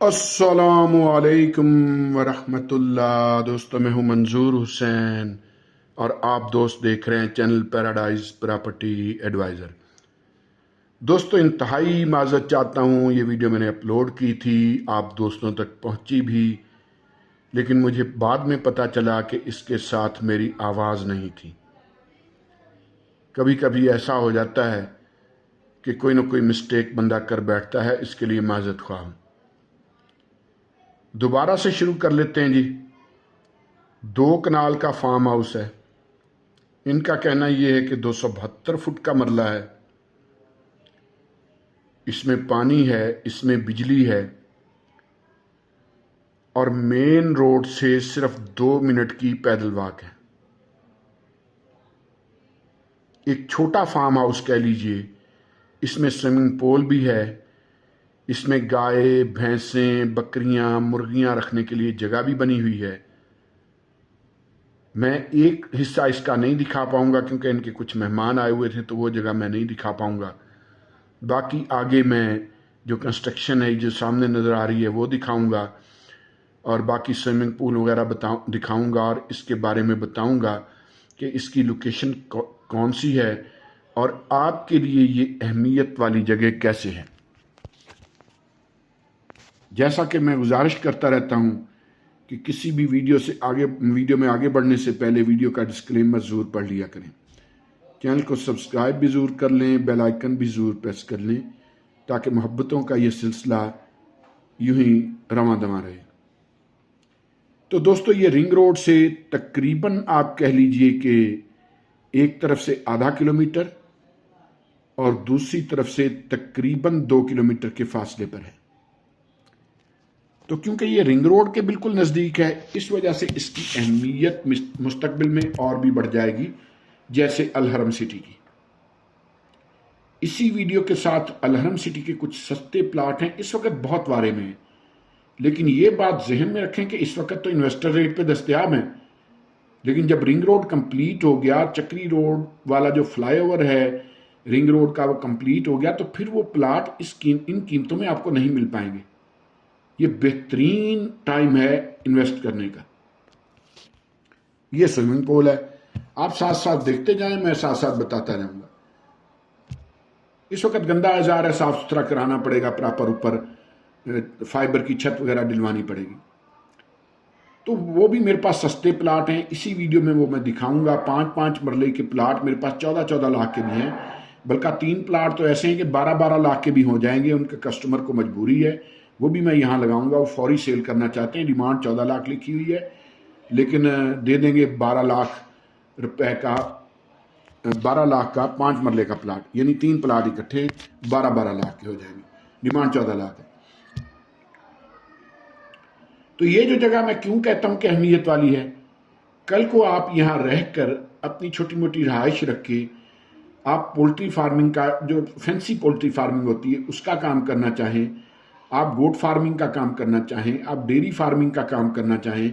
अस्सलामुअलैकुम वरहमतुल्लाह। दोस्तों, मैं हूं मंजूर हुसैन और आप दोस्त देख रहे हैं चैनल पैराडाइज प्रॉपर्टी एडवाइज़र। दोस्तों, इंतहाई माज़रत चाहता हूं, ये वीडियो मैंने अपलोड की थी, आप दोस्तों तक पहुंची भी, लेकिन मुझे बाद में पता चला कि इसके साथ मेरी आवाज़ नहीं थी। कभी कभी ऐसा हो जाता है कि कोई ना कोई मिस्टेक बंदा कर बैठता है, इसके लिए माज़रत ख्वाह हूं। दोबारा से शुरू कर लेते हैं जी। 2 कनाल का फार्म हाउस है। इनका कहना यह है कि 272 फुट का मरला है, इसमें पानी है, इसमें बिजली है और मेन रोड से सिर्फ 2 मिनट की पैदल वॉक है। एक छोटा फार्म हाउस कह लीजिए। इसमें स्विमिंग पूल भी है, इसमें गाय, भैंसें, बकरियां, मुर्गियां रखने के लिए जगह भी बनी हुई है। मैं एक हिस्सा इसका नहीं दिखा पाऊंगा क्योंकि इनके कुछ मेहमान आए हुए थे, तो वो जगह मैं नहीं दिखा पाऊंगा। बाकी आगे मैं जो कंस्ट्रक्शन है जो सामने नज़र आ रही है वो दिखाऊंगा और बाकी स्विमिंग पूल वगैरह दिखाऊंगा और इसके बारे में बताऊंगा कि इसकी लोकेशन कौन सी है और आपके लिए ये अहमियत वाली जगह कैसे है। जैसा कि मैं गुजारिश करता रहता हूं कि किसी भी वीडियो में आगे बढ़ने से पहले वीडियो का डिस्क्लेमर ज़रूर पढ़ लिया करें। चैनल को सब्सक्राइब भी ज़रूर कर लें, बेल आइकन भी ज़रूर प्रेस कर लें ताकि मोहब्बतों का ये सिलसिला यूं ही रवां दवां रहे। तो दोस्तों, ये रिंग रोड से तकरीबन आप कह लीजिए कि एक तरफ से आधा किलोमीटर और दूसरी तरफ से तकरीबन 2 किलोमीटर के फासले पर है। तो क्योंकि ये रिंग रोड के बिल्कुल नज़दीक है, इस वजह से इसकी अहमियत मुस्तकबिल में और भी बढ़ जाएगी, जैसे अलहरम सिटी की। इसी वीडियो के साथ अलहरम सिटी के कुछ सस्ते प्लाट हैं, इस वक्त बहुत वारे में हैं, लेकिन ये बात जहन में रखें कि इस वक्त तो इन्वेस्टर रेट पे दस्तयाब हैं, लेकिन जब रिंग रोड कंप्लीट हो गया, चक्री रोड वाला जो फ्लाईओवर है रिंग रोड का, वो कंप्लीट हो गया, तो फिर वो प्लाट इन कीमतों में आपको नहीं मिल पाएंगे। ये बेहतरीन टाइम है इन्वेस्ट करने का। ये स्विमिंग पूल है, आप साथ साथ देखते जाएं, मैं साथ साथ बताता जाऊंगा। इस वक्त गंदा औजार है, साफ सुथरा कराना पड़ेगा, प्रॉपर ऊपर फाइबर की छत वगैरह डलवानी पड़ेगी। तो वो भी मेरे पास सस्ते प्लाट हैं, इसी वीडियो में वो मैं दिखाऊंगा। 5-5 मरले के प्लाट मेरे पास 14-14 लाख के भी हैं, बल्कि 3 प्लाट तो ऐसे हैं कि 12-12 लाख के भी हो जाएंगे। उनके कस्टमर को मजबूरी है, वो भी मैं यहाँ लगाऊंगा। वो फौरी सेल करना चाहते हैं, डिमांड 14 लाख लिखी हुई है, लेकिन दे देंगे 12 लाख रुपए का, 12 लाख का 5 मरले का प्लाट, यानी 3 प्लाट इकट्ठे 12-12 लाख के हो जाएंगे, डिमांड 14 लाख है। तो ये जो जगह मैं क्यों कहता हूं कि अहमियत वाली है, कल को आप यहां रहकर अपनी छोटी मोटी रहाइश रख के आप पोल्ट्री फार्मिंग का, जो फैंसी पोल्ट्री फार्मिंग होती है, उसका काम करना चाहें, आप गोट फार्मिंग का काम करना चाहें, आप डेयरी फार्मिंग का काम करना चाहें,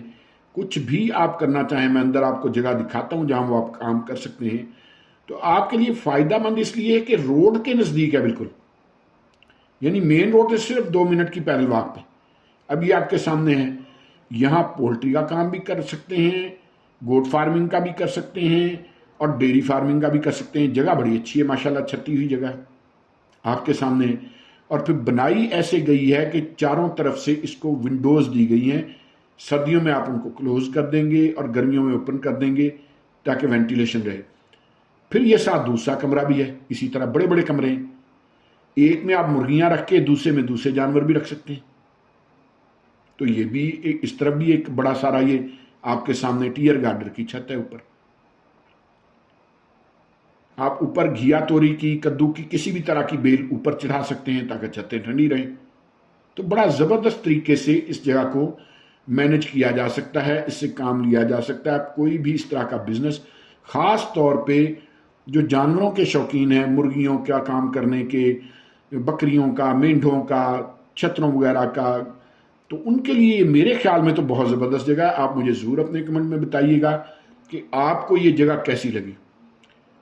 कुछ भी आप करना चाहें, मैं अंदर आपको जगह दिखाता हूं जहां वो आप काम कर सकते हैं। तो आपके लिए फायदेमंद इसलिए है कि रोड के नज़दीक है बिल्कुल, यानी मेन रोड से सिर्फ 2 मिनट की पैदल वॉक पे। अब ये आपके सामने है, यहाँ पोल्ट्री का काम भी कर सकते हैं, गोट फार्मिंग का भी कर सकते हैं और डेयरी फार्मिंग का भी कर सकते हैं। जगह बड़ी अच्छी है माशाल्लाह, छती हुई जगह आपके सामने। और फिर बनाई ऐसे गई है कि चारों तरफ से इसको विंडोज़ दी गई हैं। सर्दियों में आप उनको क्लोज कर देंगे और गर्मियों में ओपन कर देंगे ताकि वेंटिलेशन रहे। फिर ये साथ दूसरा कमरा भी है, इसी तरह बड़े बड़े कमरे हैं। एक में आप मुर्गियां रख के दूसरे में दूसरे जानवर भी रख सकते हैं। तो ये भी इस तरफ भी एक बड़ा सारा, ये आपके सामने टीयर गार्डर की छत है ऊपर। आप ऊपर घिया तोरी की, कद्दू की, किसी भी तरह की बेल ऊपर चढ़ा सकते हैं ताकि छतें ठंडी रहें। तो बड़ा ज़बरदस्त तरीके से इस जगह को मैनेज किया जा सकता है, इससे काम लिया जा सकता है। कोई भी इस तरह का बिजनेस, ख़ास तौर पे जो जानवरों के शौकीन हैं, मुर्गियों का काम करने के, बकरियों का, मेंढों का, छतरों वगैरह का, तो उनके लिए मेरे ख्याल में तो बहुत ज़बरदस्त जगह है। आप मुझे ज़रूर अपने कमेंट में बताइएगा कि आपको ये जगह कैसी लगी।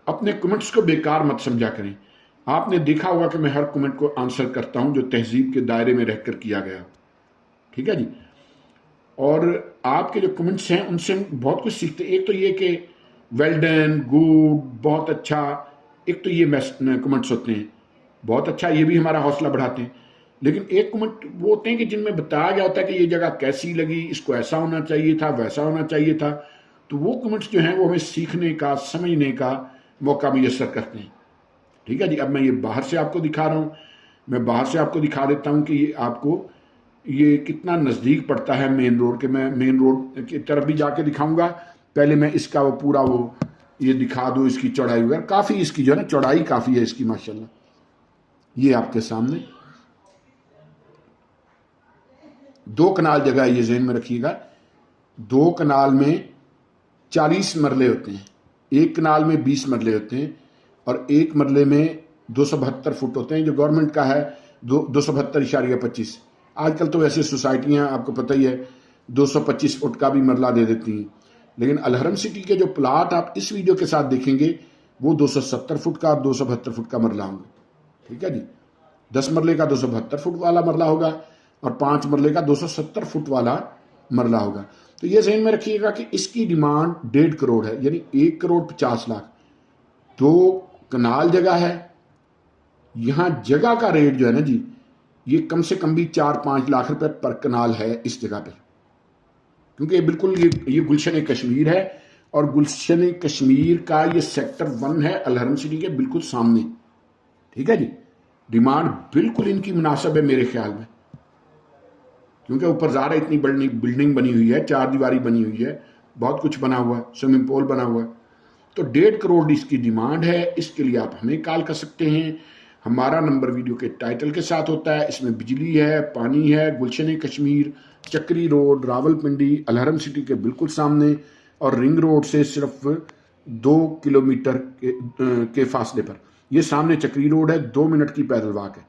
अपने कमेंट्स को बेकार मत समझा करें। आपने देखा होगा कि मैं हर कमेंट को आंसर करता हूं जो तहजीब के दायरे में रहकर किया गया। ठीक है जी। और आपके जो कमेंट्स हैं उनसे हम बहुत कुछ सीखते हैं। एक तो ये कि वेल डन, गुड, बहुत अच्छा, एक तो ये कमेंट्स होते हैं बहुत अच्छा, ये भी हमारा हौसला बढ़ाते हैं। लेकिन एक कमेंट वो होते हैं कि जिनमें बताया गया होता है कि ये जगह कैसी लगी, इसको ऐसा होना चाहिए था, वैसा होना चाहिए था। तो वो कमेंट्स जो हैं वो हमें सीखने का, समझने का मौका मुयसर करते हैं। ठीक है जी। अब मैं ये बाहर से आपको दिखा रहा हूँ, मैं बाहर से आपको दिखा देता हूँ कि ये आपको ये कितना नज़दीक पड़ता है मेन रोड के। मैं मेन रोड की तरफ भी जाके दिखाऊंगा। पहले मैं इसका वो पूरा वो ये दिखा दूँ, इसकी चौड़ाई वगैरह। काफ़ी इसकी जो है ना चौड़ाई काफ़ी है इसकी माशाल्लाह। ये आपके सामने 2 कनाल जगह है, ये ज़हन में रखिएगा। 2 कनाल में 40 मरले होते हैं, एक कनाल में 20 मरले होते हैं और एक मरले में 272 फुट होते हैं, जो गवर्नमेंट का है 272.25। आजकल तो वैसे सोसाइटियां आपको पता ही है 225 फुट का भी मरला दे देती हैं, लेकिन अलहरम सिटी के जो प्लाट आप इस वीडियो के साथ देखेंगे वो 270 फुट का और 272 फुट का मरला होंगे। ठीक है जी। 10 मरले का 272 फुट वाला मरला होगा और 5 मरले का 270 फुट वाला मरला होगा। तो ये ज़हन में रखिएगा कि इसकी डिमांड 1.5 करोड़ है, यानी 1,50,00,000। 2 कनाल जगह है। यहाँ जगह का रेट जो है ना जी, ये कम से कम भी 4-5 लाख रुपए पर कनाल है इस जगह पे, क्योंकि बिल्कुल ये गुलशन कश्मीर है और गुलशन कश्मीर का ये सेक्टर 1 है अलहरम सिटी के बिल्कुल सामने। ठीक है जी। डिमांड बिल्कुल इनकी मुनासिब है मेरे ख्याल में, क्योंकि ऊपर ज़्यादा इतनी बड़ी बिल्डिंग बनी हुई है, 4 दीवारी बनी हुई है, बहुत कुछ बना हुआ है, स्विमिंग पूल बना हुआ है। तो 1.5 करोड़ इसकी डिमांड है। इसके लिए आप हमें कॉल कर सकते हैं। हमारा नंबर वीडियो के टाइटल के साथ होता है। इसमें बिजली है, पानी है, गुलशन कश्मीर, चक्री रोड, रावलपिंडी, अलहरम सिटी के बिल्कुल सामने और रिंग रोड से सिर्फ 2 किलोमीटर के फासले पर। ये सामने चक्री रोड है, 2 मिनट की पैदल वॉक है।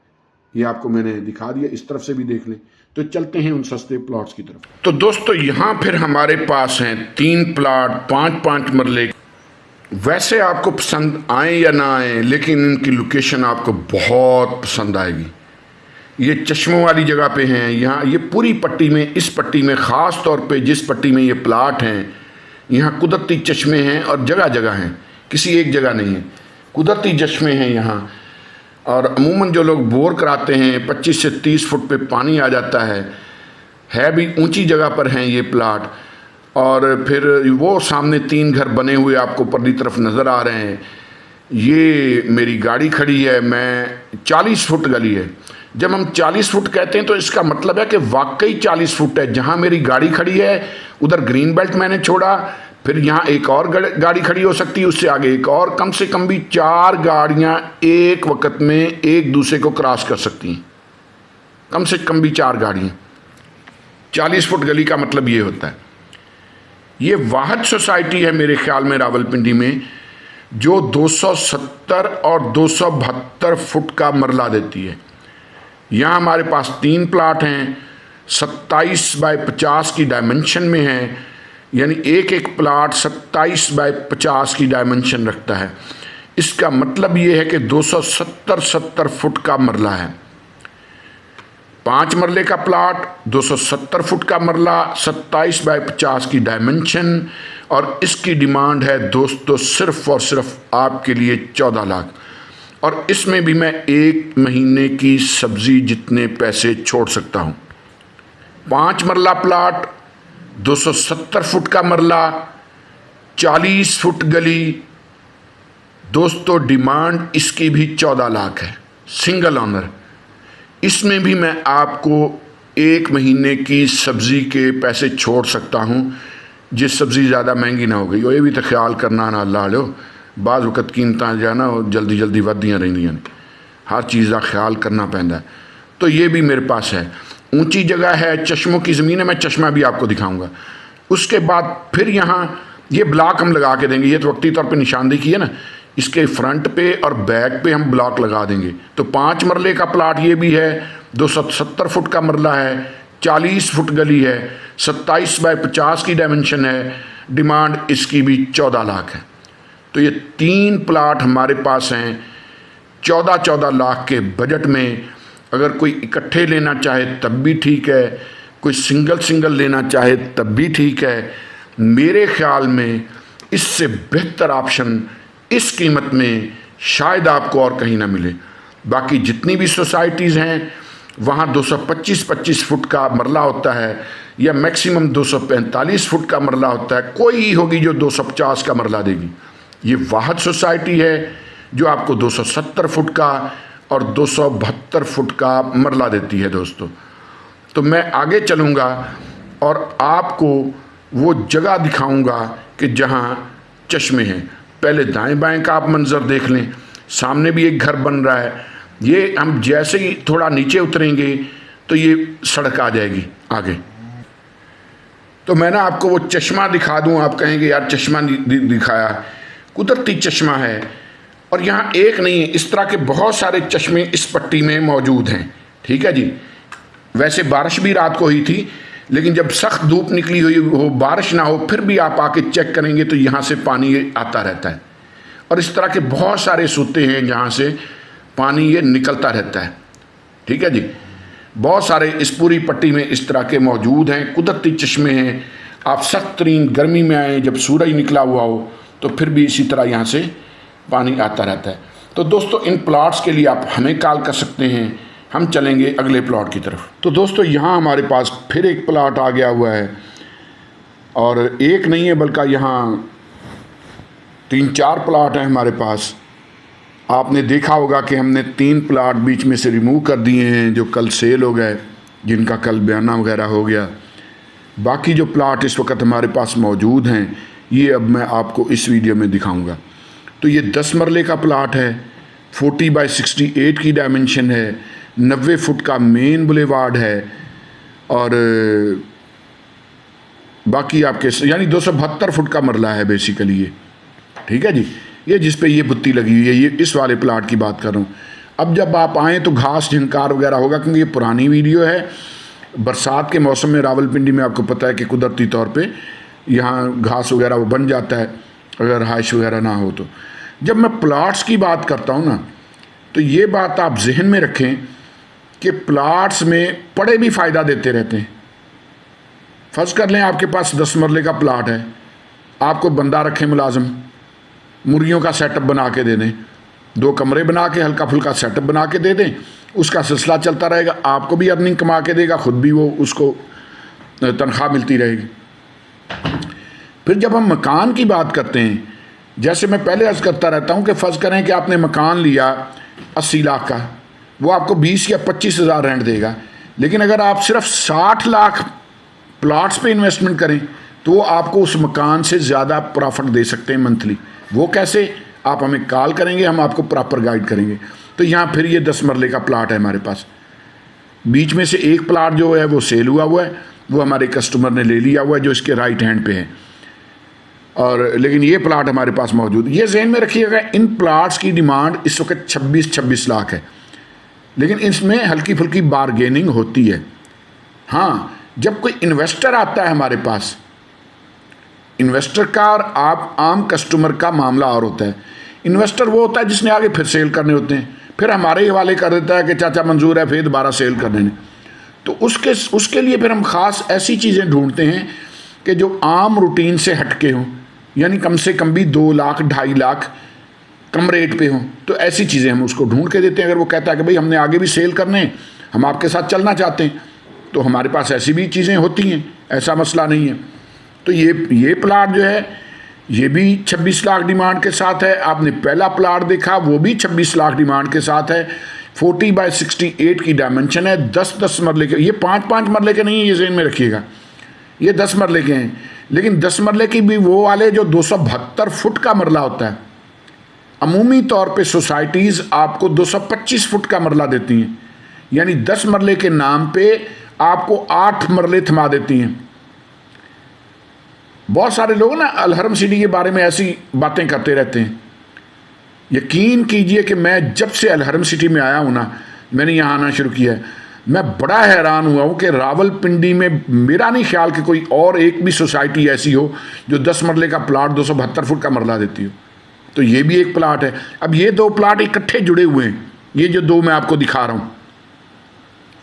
ये आपको मैंने दिखा दिया, इस तरफ से भी देख लें। तो चलते हैं उन सस्ते प्लॉट्स की तरफ। तो दोस्तों यहाँ फिर हमारे पास हैं 3 प्लाट 5-5 मरले। वैसे आपको पसंद आए या ना आए, लेकिन इनकी लोकेशन आपको बहुत पसंद आएगी। ये चश्मों वाली जगह पे हैं। यहाँ ये पूरी पट्टी में, इस पट्टी में ख़ास तौर पे जिस पट्टी में ये प्लाट हैं, यहाँ कुदरती चश्मे हैं और जगह जगह हैं, किसी एक जगह नहीं है, कुदरती चश्मे हैं यहाँ। और अमूमन जो लोग बोर कराते हैं 25 से 30 फुट पे पानी आ जाता है भी ऊंची जगह पर हैं ये प्लाट। और फिर वो सामने 3 घर बने हुए आपको परली तरफ नज़र आ रहे हैं। ये मेरी गाड़ी खड़ी है, मैं 40 फुट गली है। जब हम 40 फुट कहते हैं तो इसका मतलब है कि वाकई 40 फुट है। जहाँ मेरी गाड़ी खड़ी है उधर ग्रीन बेल्ट मैंने छोड़ा, फिर यहाँ एक और गाड़ी खड़ी हो सकती है, उससे आगे एक और, कम से कम भी 4 गाड़ियाँ एक वक्त में एक दूसरे को क्रॉस कर सकती हैं, कम से कम भी 4 गाड़ियाँ। 40 फुट गली का मतलब ये होता है। ये वाहद सोसाइटी है मेरे ख्याल में रावलपिंडी में जो 270 और 272 फुट का मरला देती है। यहाँ हमारे पास 3 प्लाट हैं, 27 बाय 50 की डायमेंशन में हैं, यानी एक एक प्लाट 27 बाय 50 की डायमेंशन रखता है। इसका मतलब ये है कि 270 फुट का मरला है। 5 मरले का प्लाट, 270 फुट का मरला, 27 बाय 50 की डायमेंशन, और इसकी डिमांड है दोस्तों सिर्फ और सिर्फ आपके लिए 14 लाख। और इसमें भी मैं 1 महीने की सब्जी जितने पैसे छोड़ सकता हूँ। 5 मरला प्लाट, 270 फुट का मरला, 40 फुट गली, दोस्तों डिमांड इसकी भी 14 लाख है, सिंगल ऑनर। इसमें भी मैं आपको 1 महीने की सब्ज़ी के पैसे छोड़ सकता हूँ, जिस सब्ज़ी ज़्यादा महंगी ना हो गई। और ये भी तो ख्याल करना ना अल्लाह लो, बाज़ वक़्त कीमतां जो है ना जल्दी जल्दी वधदियां रहिंदियां ने, हर चीज़ का ख्याल करना पैंदा है। तो ये भी मेरे पास है, ऊंची जगह है, चश्मों की ज़मीन है, मैं चश्मा भी आपको दिखाऊंगा। उसके बाद फिर यहाँ ये ब्लॉक हम लगा के देंगे, ये तो वक्ती तौर पे निशानदेही की है ना, इसके फ्रंट पे और बैक पे हम ब्लॉक लगा देंगे। तो 5 मरले का प्लाट ये भी है, 270 फुट का मरला है, 40 फुट गली है, 27 बाय 50 की डायमेंशन है, डिमांड इसकी भी 14 लाख है। तो ये 3 प्लाट हमारे पास हैं 14-14 लाख के बजट में। अगर कोई इकट्ठे लेना चाहे तब भी ठीक है, कोई सिंगल सिंगल लेना चाहे तब भी ठीक है। मेरे ख्याल में इससे बेहतर ऑप्शन इस कीमत में शायद आपको और कहीं ना मिले। बाकी जितनी भी सोसाइटीज़ हैं वहाँ 225-25 फुट का मरला होता है या मैक्सिमम 245 फुट का मरला होता है। कोई ही होगी जो 250 का मरला देगी। ये वाहद सोसाइटी है जो आपको 270 फुट का और 272 फुट का मरला देती है दोस्तों। तो मैं आगे चलूँगा और आपको वो जगह दिखाऊंगा कि जहाँ चश्मे हैं। पहले दाएं बाएं का आप मंजर देख लें, सामने भी एक घर बन रहा है। ये हम जैसे ही थोड़ा नीचे उतरेंगे तो ये सड़क आ जाएगी आगे। तो मैं ना आपको वो चश्मा दिखा दूं, आप कहेंगे यार चश्मा दिखाया, कुदरती चश्मा है। और यहाँ एक नहीं है, इस तरह के बहुत सारे चश्मे इस पट्टी में मौजूद हैं। ठीक है जी। वैसे बारिश भी रात को हुई थी, लेकिन जब सख्त धूप निकली हुई हो, बारिश ना हो, फिर भी आप आके चेक करेंगे तो यहाँ से पानी ये आता रहता है। और इस तरह के बहुत सारे सूते हैं जहाँ से पानी ये निकलता रहता है। ठीक है जी। बहुत सारे इस पूरी पट्टी में इस तरह के मौजूद हैं, कुदरती चश्मे हैं। आप सख्त तरीन गर्मी में आए, जब सूरज निकला हुआ हो, तो फिर भी इसी तरह यहाँ से पानी आता रहता है। तो दोस्तों इन प्लॉट्स के लिए आप हमें कॉल कर सकते हैं, हम चलेंगे अगले प्लॉट की तरफ। तो दोस्तों यहाँ हमारे पास फिर एक प्लॉट आ गया हुआ है, और एक नहीं है बल्कि यहाँ 3-4 प्लॉट हैं हमारे पास। आपने देखा होगा कि हमने 3 प्लॉट बीच में से रिमूव कर दिए हैं जो कल सेल हो गए, जिनका कल बयाना वगैरह हो गया। बाकी जो प्लॉट इस वक्त हमारे पास मौजूद हैं ये अब मैं आपको इस वीडियो में दिखाऊंगा। तो ये 10 मरले का प्लॉट है, 40 बाई 68 की डायमेंशन है, 90 फुट का मेन बुलेवार्ड है, और बाकी आपके यानी 272 फुट का मरला है बेसिकली ये। ठीक है जी। ये जिस पे ये बुत्ती लगी हुई है, ये इस वाले प्लाट की बात कर रहा हूँ। अब जब आप आएँ तो घास झंकार वगैरह होगा, क्योंकि ये पुरानी वीडियो है। बरसात के मौसम में रावलपिंडी में आपको पता है कि कुदरती तौर पे यहाँ घास वगैरह वो बन जाता है अगर हाइश वगैरह ना हो। तो जब मैं प्लाट्स की बात करता हूँ ना, तो ये बात आप जहन में रखें कि प्लाट्स में पड़े भी फ़ायदा देते रहते हैं। फर्ज कर लें आपके पास 10 मरले का प्लाट है, आपको बंदा रखें मुलाजम, मुर्गियों का सेटअप बना के दे दें, 2 कमरे बना के हल्का फुल्का सेटअप बना के दे दें, उसका सिलसिला चलता रहेगा, आपको भी अर्निंग कमा के देगा, खुद भी वो उसको तनख्वाह मिलती रहेगी। फिर जब हम मकान की बात करते हैं, जैसे मैं पहले अर्ज़ करता रहता हूँ कि फ़र्ज़ करें कि आपने मकान लिया 80 लाख का, वो आपको 20 या 25 हज़ार रेंट देगा। लेकिन अगर आप सिर्फ 60 लाख प्लाट्स पे इन्वेस्टमेंट करें तो वो आपको उस मकान से ज़्यादा प्रॉफिट दे सकते हैं मंथली। वो कैसे, आप हमें कॉल करेंगे, हम आपको प्रॉपर गाइड करेंगे। तो यहाँ फिर ये 10 मरले का प्लाट है हमारे पास। बीच में से एक प्लाट जो है वो सेल हुआ है, वो हमारे कस्टमर ने ले लिया हुआ है, जो इसके राइट हैंड पे है। और लेकिन ये प्लाट हमारे पास मौजूद। ये जहन में रखिएगा, इन प्लाट्स की डिमांड इस वक्त 26 लाख है, लेकिन इसमें हल्की फुल्की बारगेनिंग होती है। हाँ, जब कोई इन्वेस्टर आता है हमारे पास, इन्वेस्टर का और आप आम कस्टमर का मामला और होता है। इन्वेस्टर वो होता है जिसने आगे फिर सेल करने होते हैं, फिर हमारे हवाले कर देता है कि चाचा मंजूर है, फिर दोबारा सेल करने ने। तो उसके लिए फिर हम ख़ास ऐसी चीज़ें ढूंढते हैं कि जो आम रूटीन से हटके हों, यानी कम से कम भी 2 लाख 2.5 लाख कम रेट पे हों। तो ऐसी चीज़ें हम उसको ढूंढ के देते हैं। अगर वो कहता है कि भाई हमने आगे भी सेल करने हैं, हम आपके साथ चलना चाहते हैं, तो हमारे पास ऐसी भी चीज़ें होती हैं, ऐसा मसला नहीं है। तो ये प्लाट जो है ये भी 26 लाख डिमांड के साथ है। आपने पहला प्लाट देखा, वो भी 26 लाख डिमांड के साथ है। 40 बाई 68 की डायमेंशन है, 10-10 मरले के। ये 5-5 मरले के नहीं है, ये ज़हन में रखिएगा, ये 10 मरले के हैं। लेकिन 10 मरले की भी वो वाले जो 272 फुट का मरला होता है। अमूमी तौर पे सोसाइटीज़ आपको 225 फुट का मरला देती हैं, यानी 10 मरले के नाम पे आपको 8 मरले थमा देती हैं। बहुत सारे लोग ना अलहरम सिटी के बारे में ऐसी बातें करते रहते हैं। यकीन कीजिए कि मैं जब से अलहरम सिटी में आया हूँ ना, मैंने यहाँ आना शुरू किया है, मैं बड़ा हैरान हुआ हूँ कि रावलपिंडी में मेरा नहीं ख्याल कि कोई और एक भी सोसाइटी ऐसी हो जो 10 मरले का प्लाट 272 फुट का मरला देती हो। तो ये भी एक प्लाट है। अब ये 2 प्लाट इकट्ठे जुड़े हुए हैं, ये जो 2 मैं आपको दिखा रहा हूँ,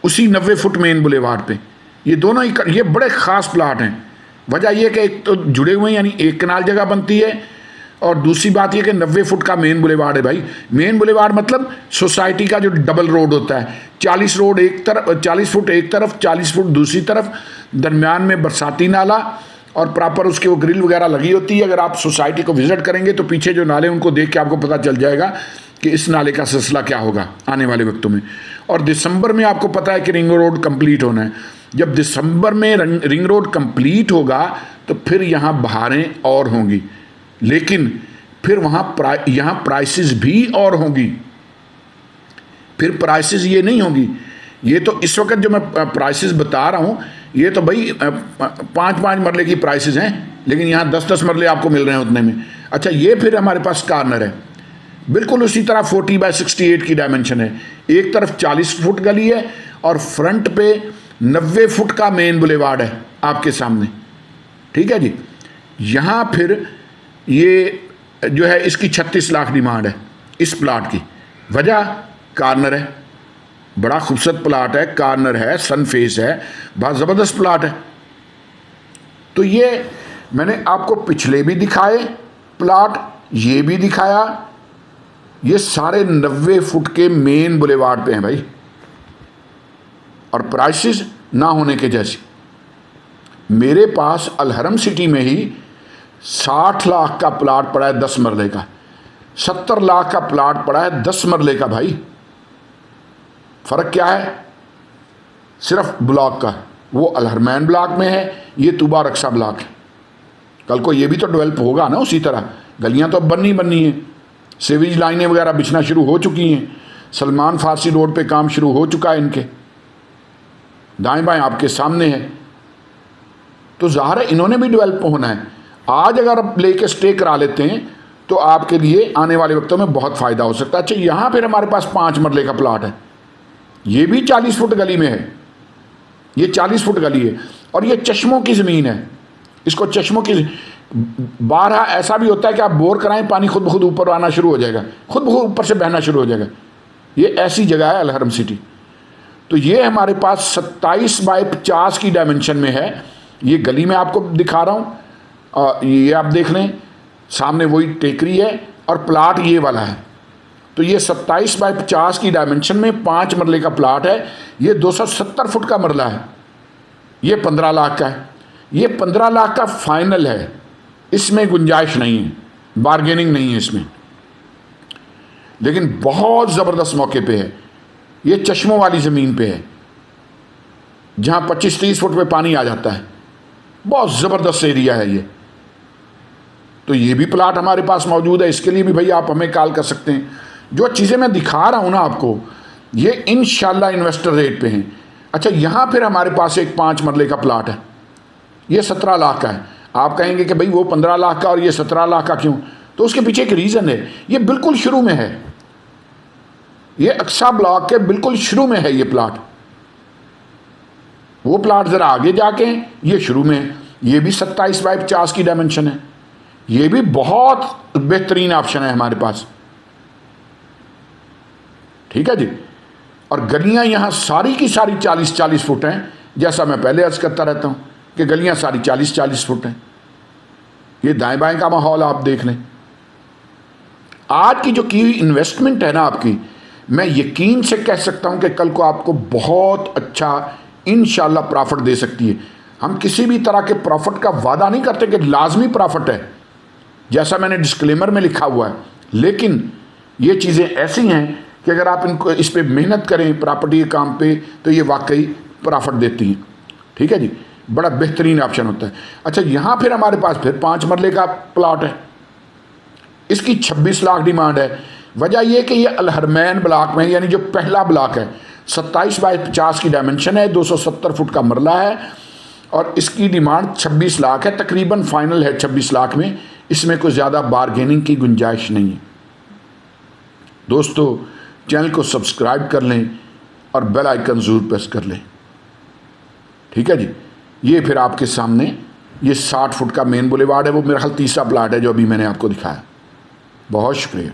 उसी 90 फुट मेन बुलेवार्ड पे। ये दोनों ही ये बड़े ख़ास प्लाट हैं। वजह यह कि एक तो जुड़े हुए हैं, यानी एक कनाल जगह बनती है, और दूसरी बात यह कि 90 फुट का मेन बुलेवार्ड है भाई। मेन बुलेवार्ड मतलब सोसाइटी का जो डबल रोड होता है, 40 रोड एक तरफ, 40 फुट एक तरफ, 40 फुट दूसरी तरफ, दरमियान में बरसाती नाला, और प्रॉपर उसके वो ग्रिल वगैरह लगी होती है। अगर आप सोसाइटी को विजिट करेंगे तो पीछे जो नाले उनको देख के आपको पता चल जाएगा कि इस नाले का सिलसिला क्या होगा आने वाले वक्तों में। और दिसंबर में आपको पता है कि रिंग रोड कंप्लीट होना है। जब दिसंबर में रिंग रोड कंप्लीट होगा तो फिर यहाँ बहारें और होंगी, लेकिन फिर यहाँ प्राइसेस भी और होंगी। फिर प्राइसेस ये नहीं होंगी, ये तो इस वक्त जो मैं प्राइसेस बता रहा हूँ ये तो भाई 5-5 मरले की प्राइसेस हैं, लेकिन यहाँ 10-10 मरले आपको मिल रहे हैं उतने में। अच्छा, ये फिर हमारे पास कॉर्नर है, बिल्कुल उसी तरह 40/68 की डायमेंशन है। एक तरफ 40 फुट गली है और फ्रंट पे 90 फुट का मेन बुलेवार्ड है आपके सामने। ठीक है जी। यहाँ फिर ये जो है इसकी 36 लाख डिमांड है इस प्लाट की। वजह कॉर्नर है, बड़ा खूबसूरत प्लाट है, कॉर्नर है, सन फेस है, बहुत ज़बरदस्त प्लाट है। तो ये मैंने आपको पिछले भी दिखाए प्लाट, ये भी दिखाया, ये सारे 90 फुट के मेन बुलेवार्ड पे हैं भाई, और प्राइसेस ना होने के जैसी। मेरे पास अलहरम सिटी में ही 60 लाख का प्लाट पड़ा है 10 मरले का, 70 लाख का प्लाट पड़ा है 10 मरले का भाई। फ़र्क क्या है? सिर्फ ब्लॉक का। वो अलहरमैन ब्लॉक में है, ये तूबा रक्षा ब्लॉक है। कल को ये भी तो डेवलप होगा ना उसी तरह। गलियां तो अब बननी हैं, सीवेज लाइनें वगैरह बिछना शुरू हो चुकी हैं, सलमान फारसी रोड पे काम शुरू हो चुका है इनके, दाएं बाएं आपके सामने है। तो ज़ाहिर है इन्होंने भी डेवलप होना है। आज अगर आप लेके स्टे करा लेते हैं तो आपके लिए आने वाले वक्तों में बहुत फ़ायदा हो सकता है। अच्छा, यहाँ फिर हमारे पास 5 मरले का प्लाट है, ये भी 40 फुट गली में है, ये 40 फुट गली है, और ये चश्मों की ज़मीन है। इसको चश्मों की, बारह ऐसा भी होता है कि आप बोर कराएं, पानी खुद ब खुद ऊपर आना शुरू हो जाएगा, खुद ब खुद ऊपर से बहना शुरू हो जाएगा। ये ऐसी जगह है अलहरम सिटी। तो ये हमारे पास 27/50 की डायमेंशन में है। ये गली में आपको दिखा रहा हूँ, ये आप देख लें, सामने वही टेकरी है और प्लाट ये वाला है। तो ये 27/50 की डायमेंशन में 5 मरले का प्लाट है। ये 270 फुट का मरला है, ये 15 लाख का है। ये 15 लाख का फाइनल है, इसमें गुंजाइश नहीं है, बार्गेनिंग नहीं है इसमें। लेकिन बहुत ज़बरदस्त मौके पे है, ये चश्मों वाली ज़मीन पे है जहाँ 25-30 फुट पे पानी आ जाता है। बहुत ज़बरदस्त एरिया है ये। तो ये भी प्लाट हमारे पास मौजूद है, इसके लिए भी भाई आप हमें कॉल कर सकते हैं। जो चीज़ें मैं दिखा रहा हूँ ना आपको, ये इंशाल्लाह इन्वेस्टर रेट पे हैं। अच्छा, यहाँ फिर हमारे पास एक 5 मरले का प्लाट है, ये 17 लाख का है। आप कहेंगे कि भाई वो 15 लाख का और ये 17 लाख का क्यों? तो उसके पीछे एक रीज़न है। ये बिल्कुल शुरू में है, ये अक्सा ब्लॉक के बिल्कुल शुरू में है ये प्लाट। वो प्लाट ज़रा आगे जाके हैं, ये शुरू में है। ये भी 27/50 की डायमेंशन है, ये भी बहुत बेहतरीन ऑप्शन है हमारे पास। ठीक है जी। और गलियां यहाँ सारी की सारी 40-40 फुट हैं, जैसा मैं पहले अर्ज करता रहता हूँ कि गलियां सारी 40-40 फुट हैं। ये दाएं बाएं का माहौल आप देख लें। आज की जो की हुई इन्वेस्टमेंट है ना आपकी, मैं यकीन से कह सकता हूँ कि कल को आपको बहुत अच्छा इंशाल्लाह प्रॉफिट दे सकती है। हम किसी भी तरह के प्रॉफिट का वादा नहीं करते कि लाजमी प्रॉफिट है, जैसा मैंने डिस्क्लेमर में लिखा हुआ है, लेकिन ये चीज़ें ऐसी हैं कि अगर आप इनको इस पर मेहनत करें प्रॉपर्टी के काम पे, तो ये वाकई प्रॉफिट देती हैं। ठीक है जी, बड़ा बेहतरीन ऑप्शन होता है। अच्छा, यहाँ फिर हमारे पास फिर 5 मरले का प्लॉट है, इसकी 26 लाख डिमांड है। वजह यह कि ये अलहरमैन ब्लॉक में, यानी जो पहला ब्लॉक है, 27/50 की डायमेंशन है, 270 फुट का मरला है, और इसकी डिमांड 26 लाख है। तकरीबन फाइनल है 26 लाख में, इसमें कोई ज़्यादा बारगेनिंग की गुंजाइश नहीं है। दोस्तों, चैनल को सब्सक्राइब कर लें और बेल आइकन ज़रूर प्रेस कर लें। ठीक है जी। ये फिर आपके सामने ये 60 फुट का मेन बुलेवार्ड है, वो मेरा ख्याल तीसरा प्लाट है जो अभी मैंने आपको दिखाया। बहुत शुक्रिया।